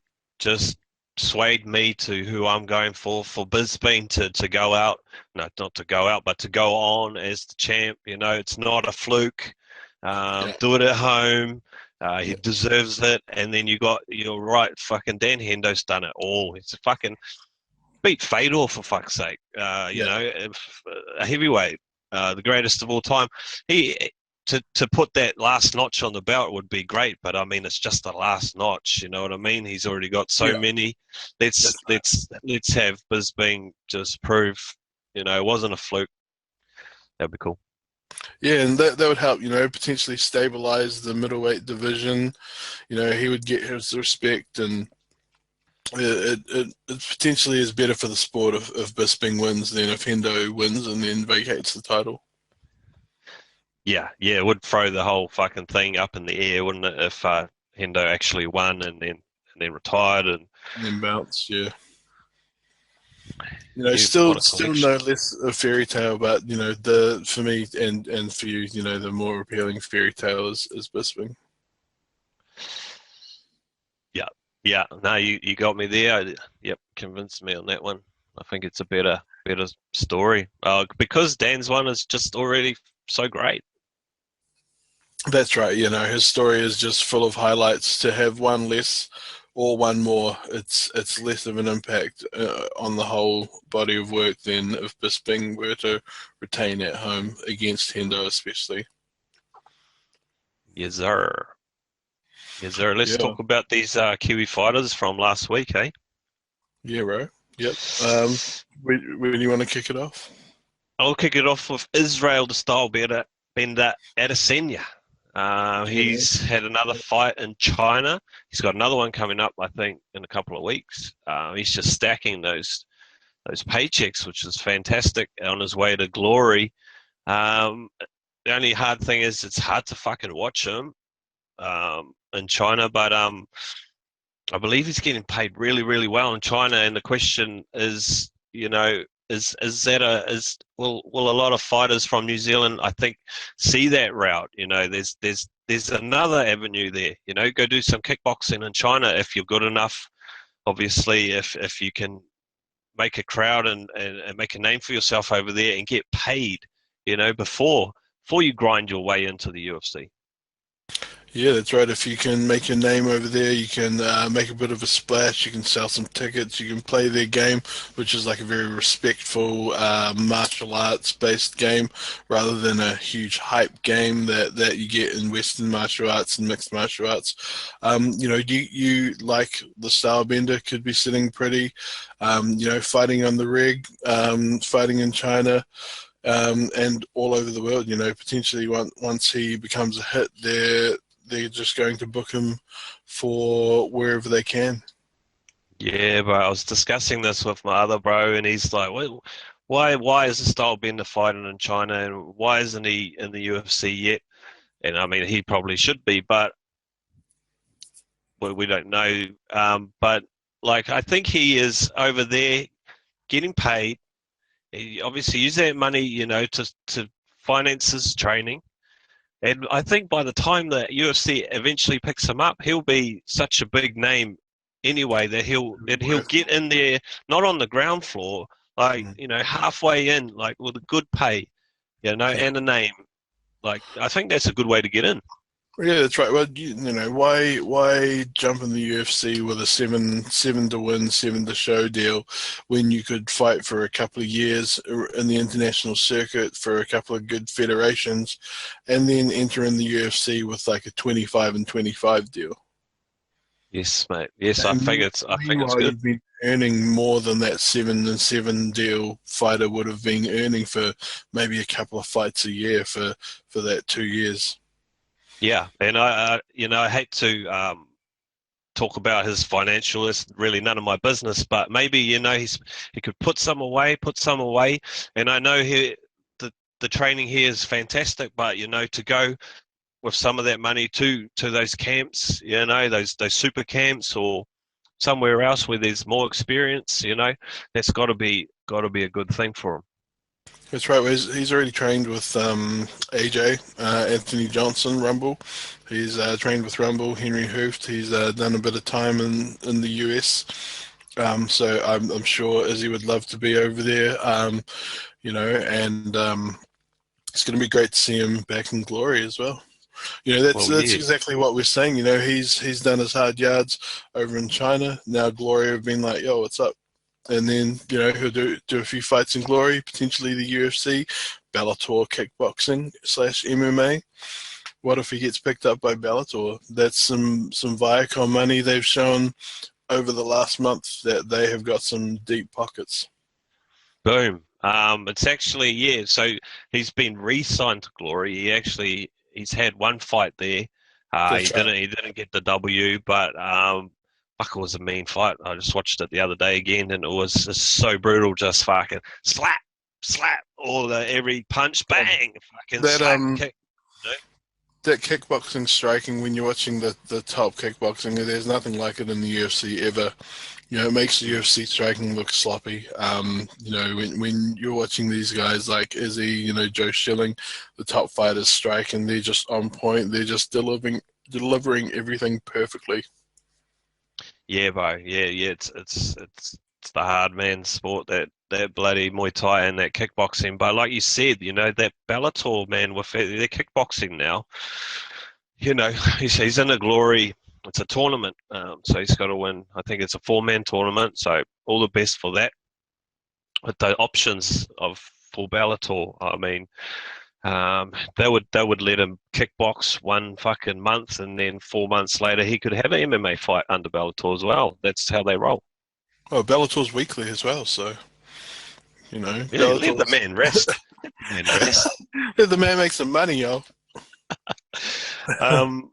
swayed me to who I'm going for Bisping to go out. No, not to go out, but to go on as the champ. It's not a fluke. Yeah, Do it at home. He yeah, deserves it. And then you're right, fucking Dan Hendo's done it all. It's a fucking beat Fedor for fuck's sake. yeah, A heavyweight, the greatest of all time. He to put that last notch on the belt would be great, but I mean it's just the last notch. You know what I mean? He's already got so Yeah, many. that's Let's have Bisping just prove, it wasn't a fluke. That'd be cool. yeah, and that would help, potentially stabilize the middleweight division. He would get his respect, and it potentially is better for the sport if Bisping wins than if Hendo wins and then vacates the title Yeah, yeah, it would throw the whole fucking thing up in the air, wouldn't it? If Hendo actually won and then retired, and and then bounce. Yeah, what a still collection. no less a fairy tale, but the for me and for you, the more appealing fairy tale is Bisping. Yeah, yeah. No, you got me there. Yep, convinced me on that one. I think it's a better story. Because Dan's one is just already so great. That's right. His story is just full of highlights. To have one less or one more, it's less of an impact on the whole body of work than if Bisping were to retain at home against Hendo, especially. Yes, sir. Yes, sir. Let's Yeah, talk about these Kiwi fighters from last week, eh? yeah, bro. Yep. Where do you want to kick it off? I'll kick it off with Israel, the style bender Adesanya. Yeah. He's had another fight in China. He's got another one coming up, I think, in a couple of weeks. He's just stacking those paychecks, which is fantastic, on his way to glory. The only hard thing is it's hard to fucking watch him in China, but I believe he's getting paid really, really well in China. And the question is, is that will a lot of fighters from New Zealand, I think, see that route? There's another avenue there. Go do some kickboxing in China if you're good enough. Obviously, if you can make a crowd and make a name for yourself over there and get paid, before you grind your way into the UFC. Yeah, that's right. If you can make your name over there, you can make a bit of a splash. You can sell some tickets. You can play their game, which is like a very respectful martial arts based game, rather than a huge hype game that you get in Western martial arts and mixed martial arts. You like the style bender could be sitting pretty. Fighting on the rig, fighting in China. And all over the world, potentially once he becomes a hit, they're just going to book him for wherever they can. Yeah, bro. I was discussing this with my other bro, and he's like, "Well, why is the style bender fighting in China, and why isn't he in the UFC yet?" And I mean, he probably should be, but we don't know. But like, I think he is over there getting paid. He obviously use that money, to finance his training. And I think by the time the UFC eventually picks him up, he'll be such a big name anyway that he'll get in there, not on the ground floor, like, Mm. halfway in, like with a good pay, Yeah. and a name. Like, I think that's a good way to get in. Yeah, that's right. Well, why jump in the UFC with a seven to win, seven to show deal when you could fight for a couple of years in the international circuit for a couple of good federations, and then enter in the UFC with like a 25 and 25 deal? Yes, mate. Yes, I And think it's meanwhile, good. you've been earning more than that 7 and 7 deal fighter would have been earning for maybe a couple of fights a year for that 2 years. Yeah, and I hate to talk about his financial. It's really none of my business, but maybe he could put some away. And I know the training here is fantastic, but to go with some of that money to those camps, those super camps or somewhere else where there's more experience, that's got to be a good thing for him. That's right. Well, he's already trained with AJ, Anthony Johnson, Rumble. He's trained with Rumble, Henry Hooft. He's done a bit of time in the US. So I'm sure Izzy would love to be over there, and it's going to be great to see him back in glory as well. That's Well, that's yeah, exactly what we're saying. He's done his hard yards over in China. Now Glory have been like, yo, what's up? And then he'll do a few fights in glory, potentially the UFC, Bellator kickboxing slash MMA. What if he gets picked up by Bellator? That's some Viacom money they've shown over the last month that they have got some deep pockets. Boom. It's actually, yeah, so he's been re-signed to Glory. He's had one fight there. He That's right. didn't get the W, but fuck, it was a mean fight. I just watched it the other day again, and it was just so brutal. Just fucking slap, slap, every punch, Oh, bang, fucking that slap, kick. You know? that kickboxing striking when you're watching the top kickboxing, there's nothing like it in the UFC ever. It makes the UFC striking look sloppy. When you're watching these guys like Izzy, Joe Schilling, the top fighters strike, and they're just on point. They're just delivering everything perfectly. Yeah, bro. Yeah, yeah. It's the hard man sport, that bloody Muay Thai and that kickboxing. But like you said, that Bellator man with their kickboxing now. He's in a Glory. It's a tournament, so he's got to win. I think it's a four-man tournament. So all the best for that. But the options of for Bellator, I mean, they would let him kickbox one fucking month, and then 4 months later he could have an MMA fight under Bellator as well. That's how they roll. Oh, Bellator's weekly as well, so Yeah, let the Bellator's man rest. Man rest. the man makes some money, yo. Um,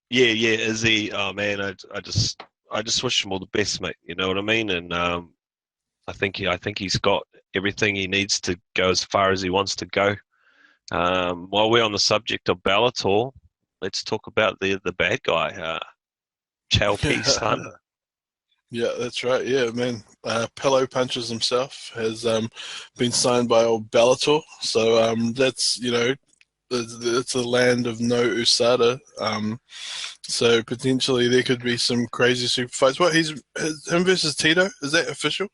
yeah, yeah. Is he? Oh man, I just wish him all the best, mate. You know what I mean? And I think he's got everything he needs to go as far as he wants to go. While we're on the subject of Bellator, let's talk about the bad guy, Chow P. Sun. Yeah, that's right. Yeah, man. Pillow Punches himself has been signed by old Bellator, so that's it's a land of no USADA. So potentially there could be some crazy super fights. What him versus Tito? Is that official?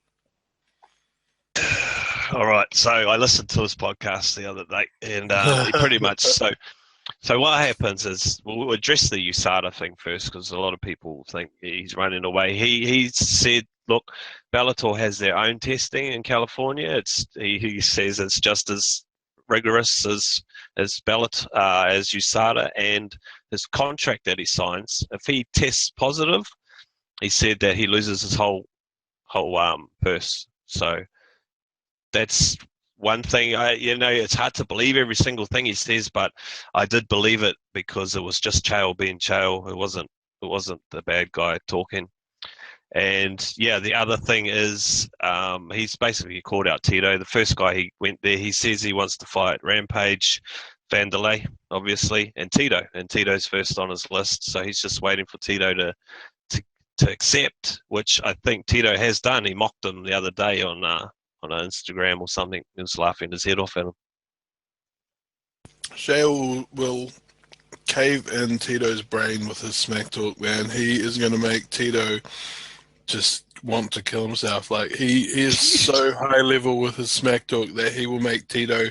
All right, so I listened to his podcast the other day, and he pretty much so what happens is we'll address the USADA thing first because a lot of people think he's running away. He said, look, Bellator has their own testing in California. He says it's just as rigorous as as USADA, and his contract that he signs, if he tests positive, he said that he loses his whole purse. So that's one thing. It's hard to believe every single thing he says, but I did believe it because it was just Chael being Chael. It wasn't the bad guy talking. And yeah, the other thing is he's basically called out Tito. The first guy he went there, he says he wants to fight Rampage, Vanderlei, obviously, and Tito. And Tito's first on his list, so he's just waiting for Tito to accept, which I think Tito has done. He mocked him the other day on Instagram or something. He was laughing his head off at him. Shea will cave in Tito's brain with his smack talk, man. He is going to make Tito just want to kill himself. Like he is so high level with his smack talk that he will make Tito,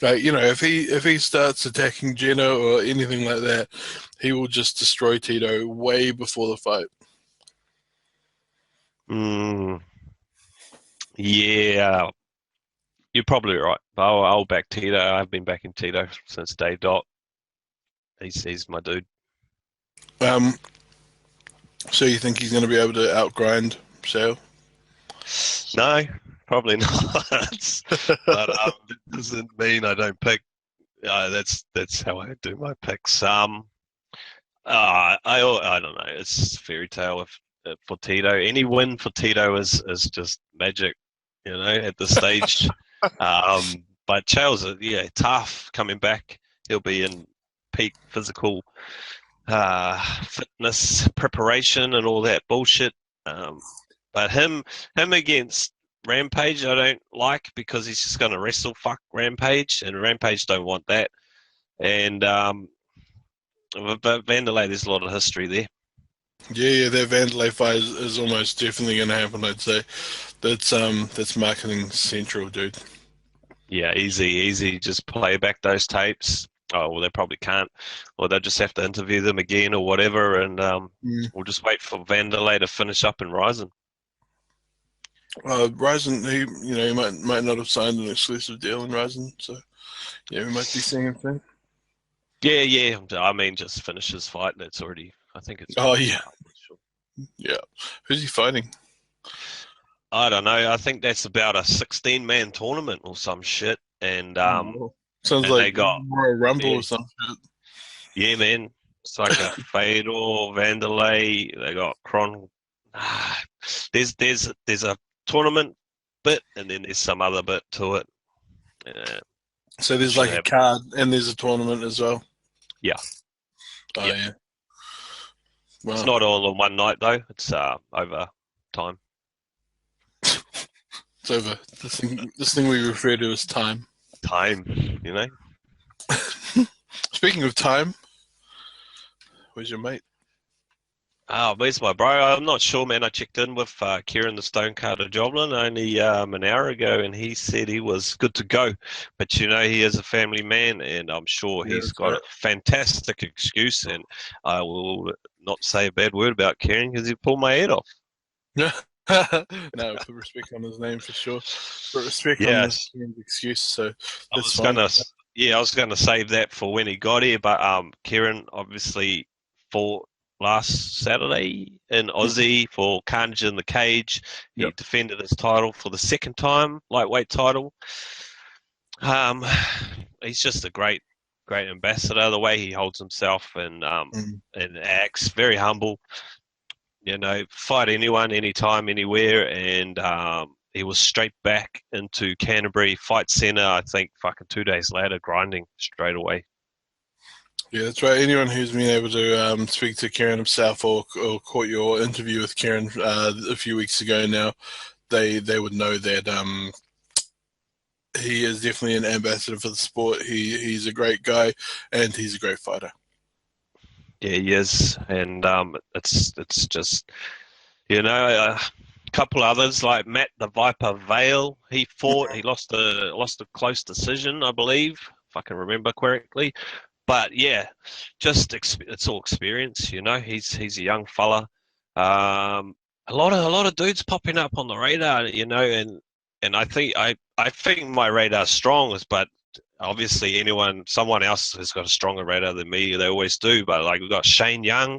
like if he starts attacking Jenna or anything like that, he will just destroy Tito way before the fight. Mm, yeah, you're probably right. I'll back Tito. I've been backing Tito since day dot. He's my dude. Um, so you think he's going to be able to outgrind Shea? No, probably not. But that doesn't mean I don't pick. That's how I do my picks. I don't know. It's fairy tale for Tito. Any win for Tito is just magic, at this stage. But Chael's tough coming back. He'll be in peak physical fitness preparation and all that bullshit. But him against Rampage, I don't like because he's just going to wrestle fuck Rampage, and Rampage don't want that. And but Vanderlei, there's a lot of history there. Yeah, that Vanderlei fight is almost definitely going to happen. I'd say that's marketing central, dude. Yeah, easy. Just play back those tapes. Oh, well, they probably can't, or they'll just have to interview them again or whatever, and Mm. we'll just wait for Vanderlei to finish up in Ryzen. Ryzen, he might not have signed an exclusive deal in Ryzen, so Yeah, we might be seeing him soon. Yeah, yeah. I mean, just finish his fight, and it's already. I think it's Oh finished yeah, now. I'm not sure. yeah. Who's he fighting? I don't know. I think that's about a 16-man tournament or some shit, Oh, sounds and like they got Royal Rumble yeah, or some shit. yeah, man. It's like a Fedor, Vanderlei. They got Kron. Ah, there's a tournament bit, and then there's some other bit to it. Yeah, So it there's should like a happen. card and there's a tournament as well. Yeah, Oh yeah. yeah. It's Well, not all in one night though. It's over time. it's over. This thing we refer to as time. Time, you know. Speaking of time, where's your mate? Oh, where's my bro? I'm not sure, man. I checked in with Kieran the Stonecutter Joblin only an hour ago, and he said he was good to go. But you know, he is a family man, and I'm sure Yeah, he's that's got right. a fantastic excuse. And I will not say a bad word about Kieran because he pulled my head off. Yeah. No, put respect on his name for sure. Put respect on this Yes, excuse, so I that's was fine. gonna, yeah, I was gonna save that for when he got here, but Kieran obviously fought last Saturday in Aussie for Carnage in the Cage. He Yep. defended his title for the second time, lightweight title. Um, he's just a great ambassador. The way he holds himself Mm. and acts very humble. You know, fight anyone, anytime, anywhere, and he was straight back into Canterbury Fight Centre. I think fucking 2 days later, grinding straight away. Yeah, that's right. Anyone who's been able to speak to Kieran himself or caught your interview with Kieran a few weeks ago now, they would know that he is definitely an ambassador for the sport. He's a great guy and he's a great fighter. Yeah, he is, and it's just a couple others like Matt the Viper Vale. He fought. He lost a close decision, I believe, if I can remember correctly. But yeah, just it's all experience, you know. He's a young fella. Um, a lot of dudes popping up on the radar, you know, and I think my radar's strong, but obviously someone else has got a stronger radar than me. They always do. But like we've got Shane Young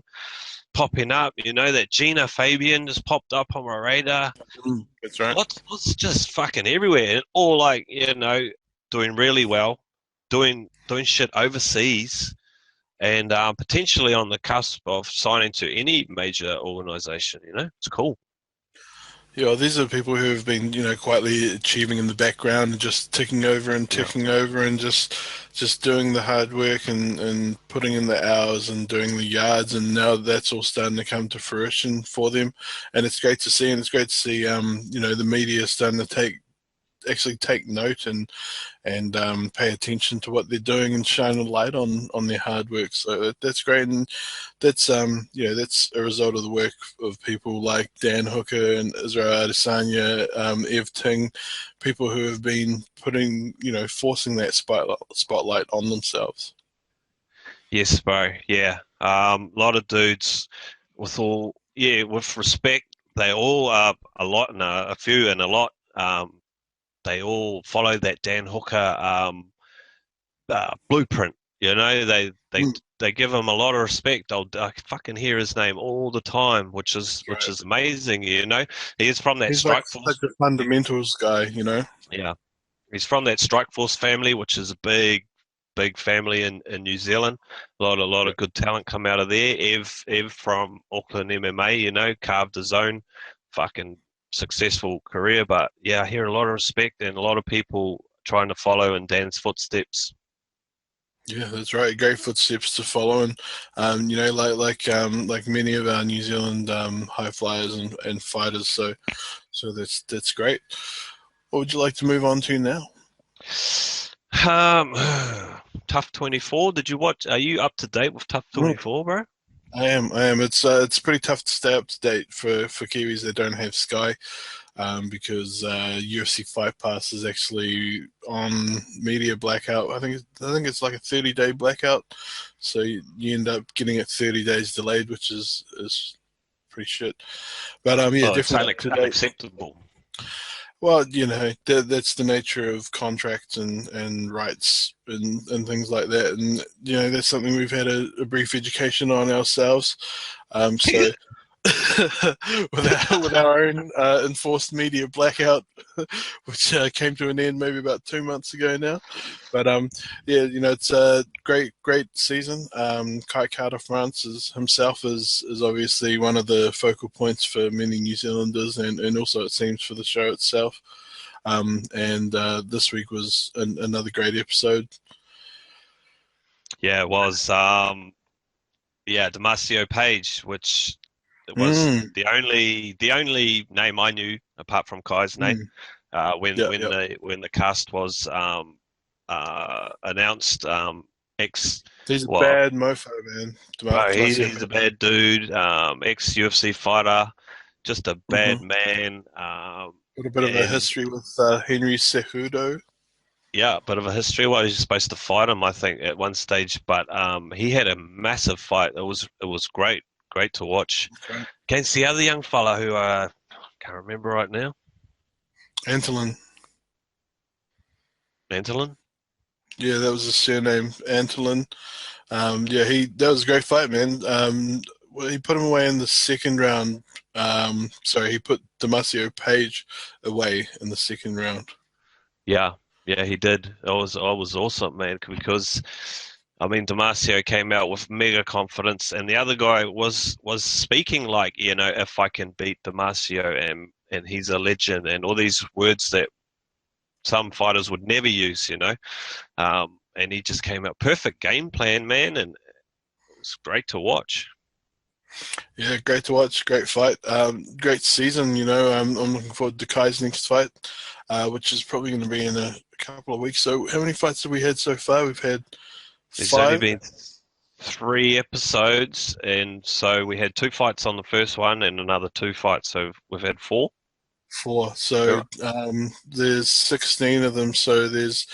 popping up, you know, that Gina Fabian just popped up on my radar. That's right. Lots just fucking everywhere, and all like doing really well, doing shit overseas and potentially on the cusp of signing to any major organization. You know, it's cool. Yeah, well, these are people who have been, quietly achieving in the background and just ticking over and Yeah. ticking over and just doing the hard work and putting in the hours and doing the yards, and now that's all starting to come to fruition for them. And it's great to see, and it's great to see the media starting to take note and pay attention to what they're doing and shine a light on their hard work. So that's great, and that's a result of the work of people like Dan Hooker and Israel Adesanya, Ev Ting, people who have been putting forcing that spotlight on themselves. Yes, bro. Yeah. A lot of dudes with respect, they all are a lot and a few and a lot. They all follow that Dan Hooker blueprint. You know, Mm, they give him a lot of respect. I fucking hear his name all the time, which right. is amazing. You know, he's from that He's like strike such force. a fundamentals guy. Yeah, he's from that strike force family, which is a big family in New Zealand. A lot of good talent come out of there. Ev from Auckland MMA, you know, carved his own fucking successful career. But yeah, I hear a lot of respect and a lot of people trying to follow in Dan's footsteps. Yeah, that's right. Great footsteps to follow, and like many of our New Zealand high flyers and fighters. So that's great. What would you like to move on to now? Um, Tough 24. Did you watch? Are you up to date with Tough Mm, 24, bro? I am. I am. It's pretty tough to stay up to date for Kiwis that don't have Sky, because UFC Fight Pass is actually on media blackout. I think it's like a 30-day blackout, so you end up getting it 30 days delayed, which is pretty shit. But yeah, Oh, it's definitely up to date. unacceptable. Well, that's the nature of contracts and rights and things like that. And, that's something we've had a brief education on ourselves. So with our own enforced media blackout, which came to an end maybe about 2 months ago now. But yeah, it's a great season. Kai Carter France himself is obviously one of the focal points for many New Zealanders, and also it seems for the show itself. And this week was another great episode. Yeah, it was. Yeah, Damasio Page, which was Mm, the only name I knew apart from Kai's name. mm. When Yeah, when yeah. the cast was announced, ex He's a well, bad mofo, man. bro, Damasio he's a Page. bad dude. Ex UFC fighter, just a bad Mm-hmm. man. Got a bit of a And history with Henry Cejudo. yeah, bit of a history. Well, he's supposed to fight him, I think, at one stage, but he had a massive fight. It was great to watch Right. against the other young fella who I can't remember right now. Antolin. Antolin? Yeah, that was his surname, Antolin. Yeah, that was a great fight, man. Well, he put him away in the second round. Sorry, he put Damasio Page away in the second round. Yeah, yeah, he did. I was awesome, man, because I mean Damasio came out with mega confidence, and the other guy was speaking like, if I can beat Damasio and he's a legend, and all these words that some fighters would never use. And he just came out perfect game plan, man, and it was great to watch. Yeah, great to watch, great fight, great season. I'm looking forward to Kai's next fight, which is probably going to be in a couple of weeks. So, how many fights have we had so far? We've had There's only five, been 3 episodes, and so we had 2 fights on the first one and another 2 fights, so we've had four. four. So, there's 16 of them. So there's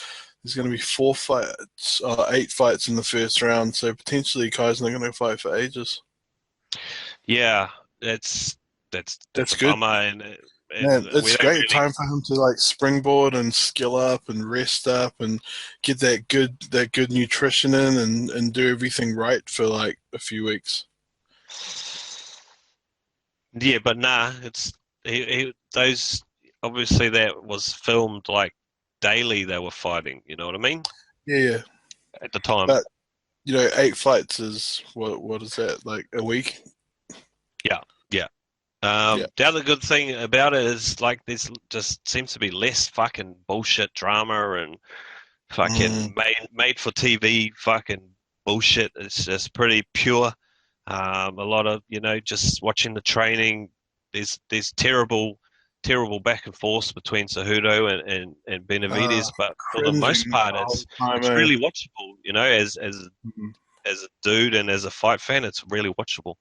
going to be four fights, 8 fights in the first round. So potentially Kai's not going to fight for ages. Yeah, that's That's a good. bummer, and Man, we it's don't great really. time for him to like springboard and skill up and rest up and get that good nutrition in and do everything right for like a few weeks. Yeah, but nah, those obviously that was filmed like daily. They were fighting. You know what I mean? Yeah, yeah. At the time. But 8 fights is what is that, like a week? Yeah, yeah. Yeah. The other good thing about it is like there's just seems to be less fucking bullshit drama and Mm, fucking made for TV fucking bullshit. It's just pretty pure. A lot of just watching the training. There's terrible back and forth between Cejudo and Benavides, but for the most cringing part, the whole it's time, it's eh? really watchable. As a dude and as a fight fan, it's really watchable.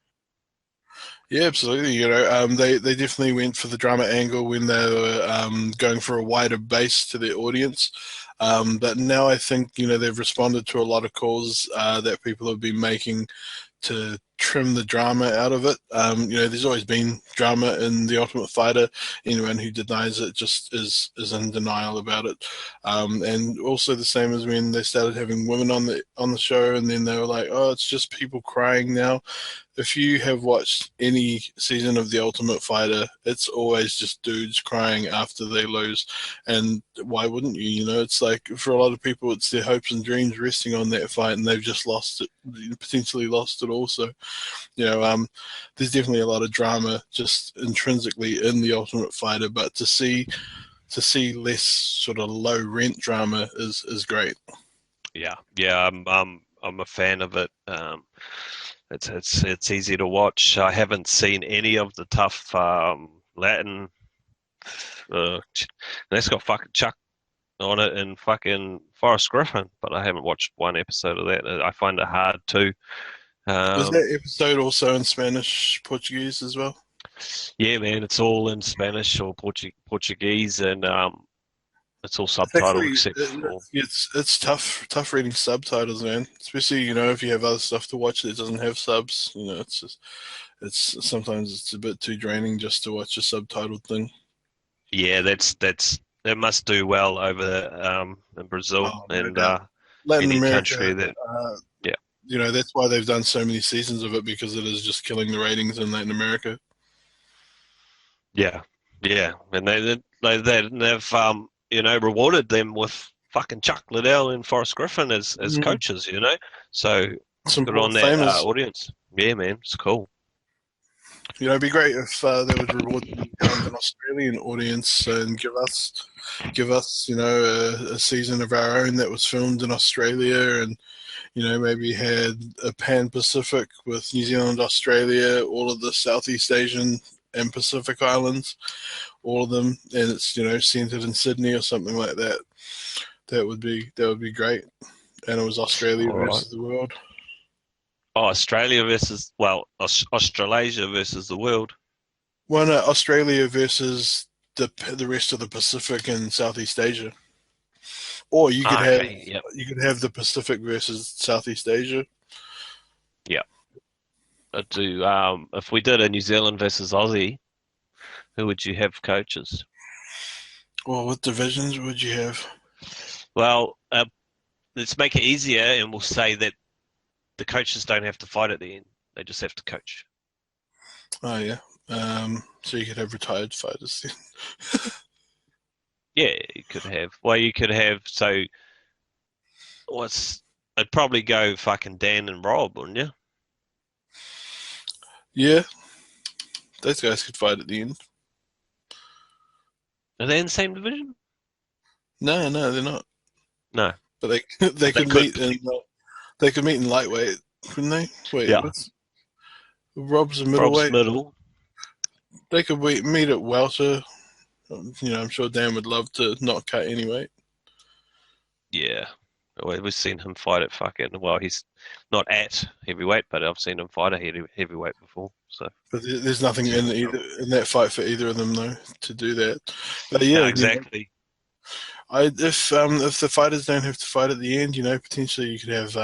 Yeah, absolutely. They definitely went for the drama angle when they were going for a wider base to their audience. But now I think they've responded to a lot of calls that people have been making to trim the drama out of it. There's always been drama in The Ultimate Fighter. Anyone who denies it just is in denial about it. And also the same as when they started having women on the show, and then they were like, "Oh, it's just people crying now." If you have watched any season of The Ultimate Fighter, it's always just dudes crying after they lose. And why wouldn't you? It's like for a lot of people, it's their hopes and dreams resting on that fight, and they've just lost it, potentially lost it also. There's definitely a lot of drama just intrinsically in The Ultimate Fighter, but to see less sort of low rent drama is great. Yeah, yeah, I'm a fan of it. It's easy to watch. I haven't seen any of the tough Latin. That's got fucking Chuck on it and fucking Forrest Griffin, but I haven't watched one episode of that. I find it hard too. Was Um, that episode also in Spanish, Portuguese as well? yeah, man, it's all in Spanish or Portuguese, and it's all It's subtitled actually except for. it's tough reading subtitles, man. Especially if you have other stuff to watch that doesn't have subs. It's sometimes it's a bit too draining just to watch a subtitled thing. Yeah, that must do well over in Brazil Oh, no and doubt. Latin any America, country that yeah. that's why they've done so many seasons of it because it is just killing the ratings in Latin America. Yeah, yeah, and they've rewarded them with fucking Chuck Liddell and Forrest Griffin as Mm. coaches, you know. So Some good Hall on of that Famers. audience. Yeah, man, it's cool. It'd be great if they would reward an Australian audience and give us, a season of our own that was filmed in Australia, and maybe had a Pan Pacific with New Zealand, Australia, all of the Southeast Asian and Pacific Islands, all of them, and it's centered in Sydney or something like that. That would be great, and it was Australia All right. versus the world. Oh, Australia versus Australasia versus the world. One Australia versus the rest of the Pacific and Southeast Asia, or you could Ah, have okay. Yep. the Pacific versus Southeast Asia. Yep. I do. If we did a New Zealand versus Aussie, who would you have coaches? Well, what divisions would you have? Well, let's make it easier, and we'll say that the coaches don't have to fight at the end; they just have to coach. Oh yeah, so you could have retired fighters. Yeah, you could have. Well, you could have. So, what's? I'd probably go fucking Dan and Rob, wouldn't you? Yeah, those guys could fight at the end. Are they in the same division? No, no, they're not. No, But they they but they could could. meet in lightweight, couldn't they? Wait, Yeah, what's Rob's a Rob's middleweight? middle. They could meet at welter. I'm sure Dan would love to not cut any weight. Yeah. Well, we've seen him fight at fucking. Well, he's not at heavyweight, but I've seen him fight at heavyweight before. So But there's nothing in that fight for either of them though to do that. But no, yeah, exactly. if the fighters don't have to fight at the end, potentially you could have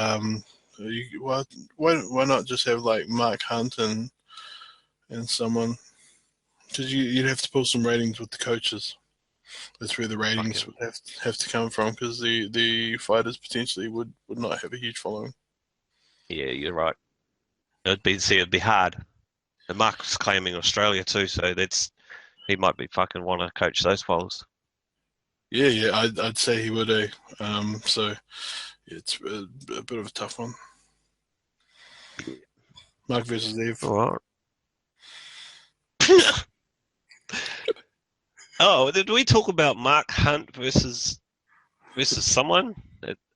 why not just have like Mark Hunt and someone, because you'd have to pull some ratings with the coaches. That's where the ratings Fucking would have to come from, because the fighters potentially would not have a huge following. yeah, you're right. It'd be hard. And Mark's claiming Australia too, so he might be fucking want to coach those fellas. Yeah, yeah, I'd say he would. So yeah, it's a bit of a tough one. Mark versus Eve. All right. Oh, did we talk about Mark Hunt versus someone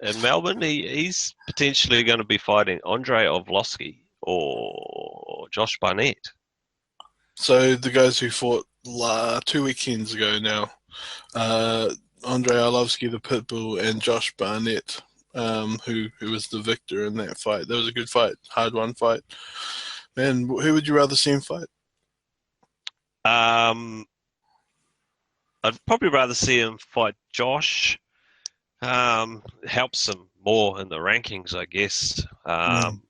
in Melbourne? He's potentially going to be fighting Andre Ovlosky or Josh Barnett. So the guys who fought 2 weekends ago now, Andrei Arlovsky, the Pitbull, and Josh Barnett, who was the victor in that fight. That was a good fight, hard won fight. Man, who would you rather see him fight? Um, I'd probably rather see him fight Josh. Helps him more in the rankings, I guess. Mm.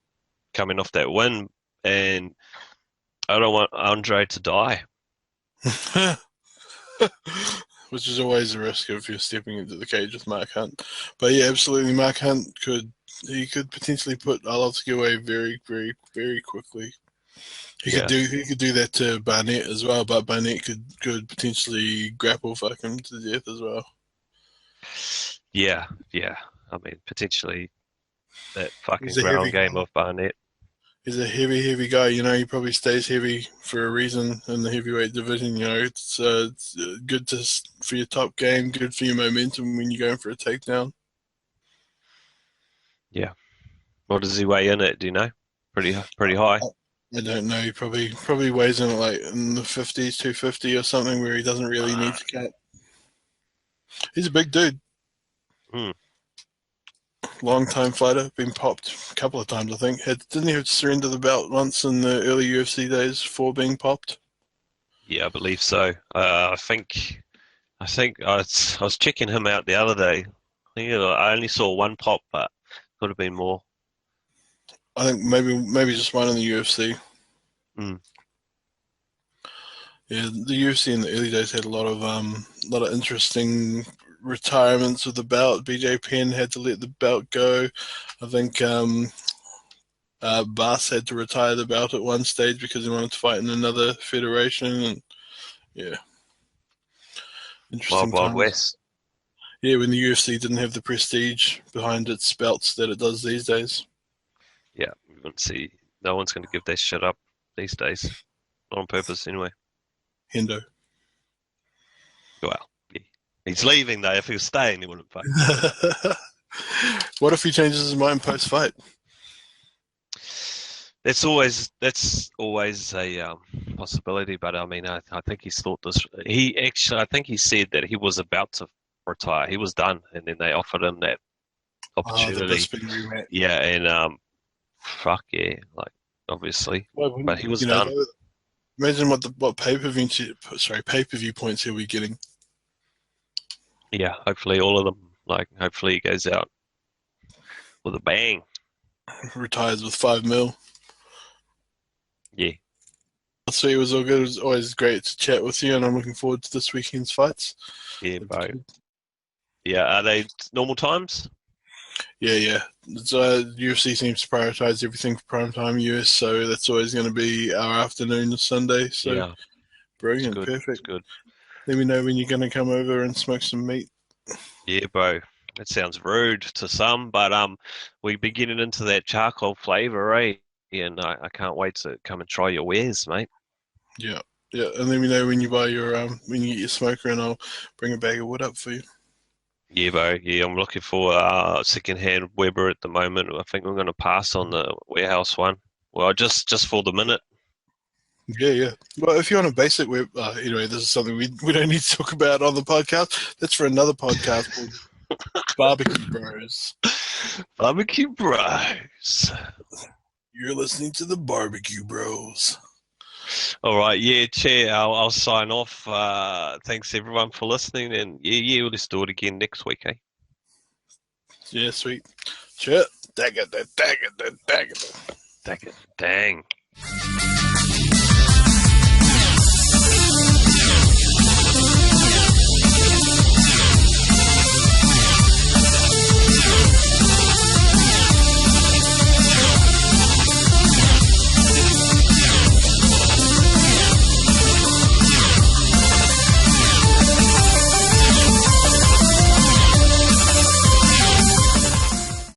Coming off that win, and I don't want Andre to die. Which is always a risk if you're stepping into the cage with Mark Hunt. But yeah, absolutely, Mark Hunt could potentially put Arlovsky away very, very, very quickly. Yeah, He could do that to Barnett as well, but Barnett could potentially grapple fuck him to death as well. yeah, yeah. I mean, potentially that fucking He's a ground heavy game guy. of Barnett. He's a heavy, heavy guy. He probably stays heavy for a reason in the heavyweight division. It's good for your top game, good for your momentum when you're going for a takedown. Yeah. What does he weigh in at? Do you know? Pretty high. I don't know. He probably weighs in at like in the 50s, 250 or something, where he doesn't really need Uh, to cut. He's a big dude, hmm. long time fighter, been popped a couple of times I think. Didn't he have to surrender the belt once in the early UFC days for being popped? Yeah, I believe so. I think I was checking him out the other day. I only saw one pop, but could have been more. I think maybe just one in the UFC. Hmm. Yeah, the UFC in the early days had a lot of interesting retirements of the belt. BJ Penn had to let the belt go. I think Bass had to retire the belt at one stage because he wanted to fight in another federation. And yeah, Wild interesting Wild times. West. Yeah, when the UFC didn't have the prestige behind its belts that it does these days. Yeah, we wouldn't see. No one's going to give that shit up these days. Not on purpose, anyway. Hendo. Well, yeah. He's leaving though. If he was staying, he wouldn't fucking give it up. What if he changes his mind post fight? That's always a possibility. But I mean, I think he's thought this. I think he said that he was about to retire. He was done, and then they offered him that Oh, the opportunity. Bisping rematch. Yeah, and fuck yeah, like obviously, Why but wouldn't he was you know? done. Imagine what pay per view points he'll be getting. Yeah, hopefully all of them. Like, hopefully he goes out with a bang. Retires with 5 mil. Yeah, So it was all good. It was always great to chat with you, and I'm looking forward to this weekend's fights. yeah, That'd be bro. good. Yeah, are they normal times? Yeah, yeah. UFC seems to prioritize everything for prime time US, so that's always going to be our afternoon this Sunday. So Yeah, it's brilliant, good. It's perfect. good. Let me know when you're going to come over and smoke some meat. Yeah, bro. That sounds rude to some, but we be getting into that charcoal flavor, eh? And I can't wait to come and try your wares, mate. Yeah, yeah. And let me know when you buy your when you get your smoker, and I'll bring a bag of wood up for you. Yeah, bro. Yeah, I'm looking for second-hand Weber at the moment. I think we're going to pass on the warehouse one. Well, just for the minute. Yeah, yeah. Well, if you want a basic web, anyway, this is something we don't need to talk about on the podcast. That's for another podcast called Barbecue Bros. Barbecue Bros. You're listening to the Barbecue Bros. All right, yeah, Chair, I'll sign off. Thanks everyone for listening, and yeah, let's do it again next week, eh? Yeah, sweet. Shit. Dang it, dang it, dang it. Dang it, dang.